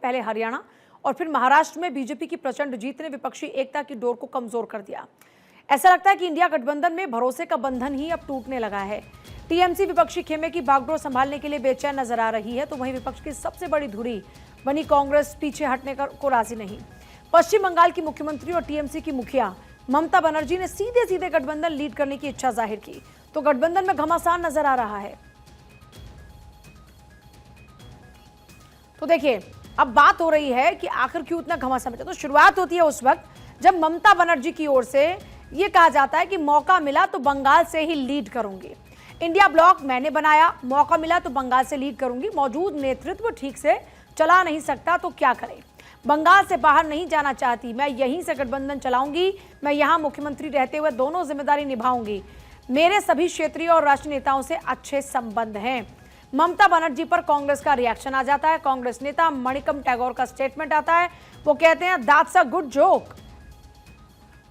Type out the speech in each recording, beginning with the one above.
पहले हरियाणा और फिर महाराष्ट्र में बीजेपी की प्रचंड जीत ने विपक्षी एकता की डोर को कमजोर कर दिया। ऐसा लगता है कि इंडिया गठबंधन में भरोसे का बंधन ही अब टूटने लगा है। टीएमसी विपक्षी खेमे की बागडोर संभालने के लिए बेचैन नजर आ रही है, तो वहीं विपक्ष की सबसे बड़ी धुरी बनी कांग्रेस पीछे हटने को राजी नहीं। पश्चिम बंगाल की मुख्यमंत्री और टीएमसी की मुखिया ममता बनर्जी ने सीधे सीधे गठबंधन लीड करने की इच्छा जाहिर की, तो गठबंधन में घमासान नजर आ रहा है। तो देखिए, अब बात हो रही है कि आखिर क्यों इतना घमासान। तो शुरुआत होती है उस वक्त जब ममता बनर्जी की ओर से यह कहा जाता है कि मौका मिला तो बंगाल से ही लीड करूंगी, इंडिया ब्लॉक मैंने बनाया, मौका मिला तो बंगाल से लीड करूंगी, मौजूद नेतृत्व ठीक से चला नहीं सकता तो क्या करें, बंगाल से बाहर नहीं जाना चाहती, मैं यहीं से गठबंधन चलाऊंगी, मैं यहां मुख्यमंत्री रहते हुए दोनों जिम्मेदारी निभाऊंगी, मेरे सभी क्षेत्रीय और राष्ट्रीय नेताओं से अच्छे संबंध हैं। ममता बनर्जी पर कांग्रेस का रिएक्शन आ जाता है। कांग्रेस नेता मणिकम टैगोर का स्टेटमेंट आता है, वो कहते हैं that's a good joke.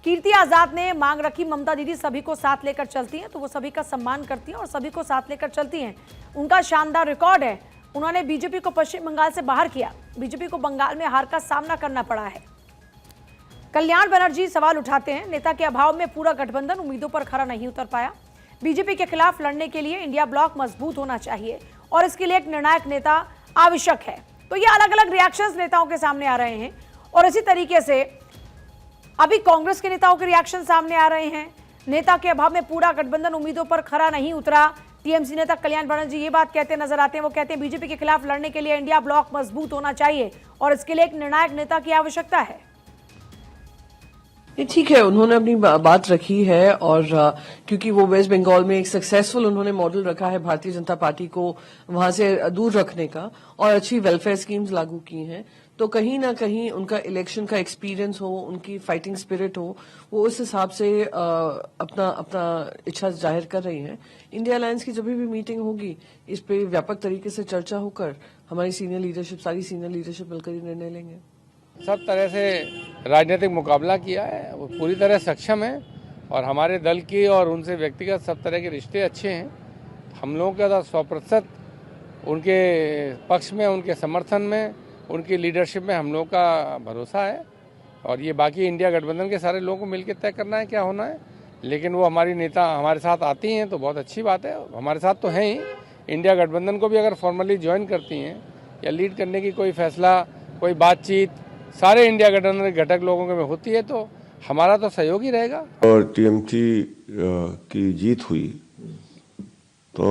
Kirti Azad ने मांग रखी, ममता दीदी सभी को साथ लेकर चलती हैं, तो वो सभी का सम्मान करती हैं और सभी को साथ लेकर चलती हैं, उनका शानदार रिकॉर्ड है। उन्होंने बीजेपी को पश्चिम बंगाल से बाहर किया, बीजेपी को बंगाल में हार का सामना करना पड़ा है। कल्याण बनर्जी सवाल उठाते हैं, नेता के अभाव में पूरा गठबंधन उम्मीदों पर खरा नहीं उतर पाया, बीजेपी के खिलाफ लड़ने के लिए इंडिया ब्लॉक मजबूत होना चाहिए और इसके लिए एक निर्णायक नेता आवश्यक है। तो ये अलग अलग रिएक्शंस नेताओं के सामने आ रहे हैं और इसी तरीके से अभी कांग्रेस के नेताओं के रिएक्शन सामने आ रहे हैं। नेता के अभाव में पूरा गठबंधन उम्मीदों पर खरा नहीं उतरा। टीएमसी नेता कल्याण बनर्जी ये बात कहते नजर आते हैं, वो कहते हैं बीजेपी के खिलाफ लड़ने के लिए इंडिया ब्लॉक मजबूत होना चाहिए और इसके लिए एक निर्णायक नेता की आवश्यकता है। ये ठीक है, उन्होंने अपनी बात रखी है और क्योंकि वो वेस्ट बंगाल में एक सक्सेसफुल उन्होंने मॉडल रखा है भारतीय जनता पार्टी को वहां से दूर रखने का और अच्छी वेलफेयर स्कीम्स लागू की हैं, तो कहीं ना कहीं उनका इलेक्शन का एक्सपीरियंस हो, उनकी फाइटिंग स्पिरिट हो, वो उस हिसाब से अपना इच्छा जाहिर कर रही हैं। इंडिया अलायंस की जब भी मीटिंग होगी इस पे व्यापक तरीके से चर्चा होकर हमारी सीनियर लीडरशिप मिलकर ही निर्णय लेंगे। सब तरह से राजनीतिक मुकाबला किया है, वो पूरी तरह सक्षम है और हमारे दल की और उनसे व्यक्तिगत सब तरह के रिश्ते अच्छे हैं। हम लोगों का 100% उनके पक्ष में, उनके समर्थन में, उनकी लीडरशिप में हम लोगों का भरोसा है और ये बाकी इंडिया गठबंधन के सारे लोगों को मिलकर तय करना है क्या होना है, लेकिन वो हमारी नेता हमारे साथ आती हैं तो बहुत अच्छी बात है। हमारे साथ तो हैं ही, इंडिया गठबंधन को भी अगर फॉर्मली ज्वाइन करती हैं या लीड करने की कोई फैसला, कोई बातचीत सारे इंडिया गठबंधन के घटक लोगों के में होती है तो हमारा तो सहयोग ही रहेगा। और टीएमसी की जीत हुई तो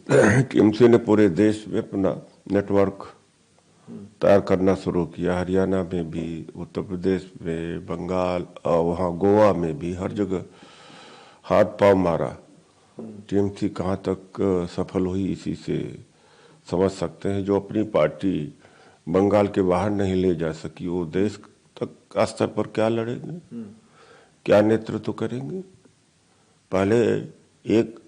टीएमसी ने पूरे देश में अपना नेटवर्क तैयार करना शुरू किया, हरियाणा में भी, उत्तर प्रदेश में, बंगाल और वहाँ गोवा में भी, हर जगह हाथ पांव मारा। टीएमसी कहाँ तक सफल हुई इसी से समझ सकते हैं। जो अपनी पार्टी बंगाल के बाहर नहीं ले जा सकी, वो देश तक का स्तर पर क्या लड़ेंगे, क्या नेतृत्व करेंगे। पहले एक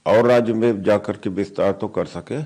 और राज्य में जाकर के विस्तार तो कर सके।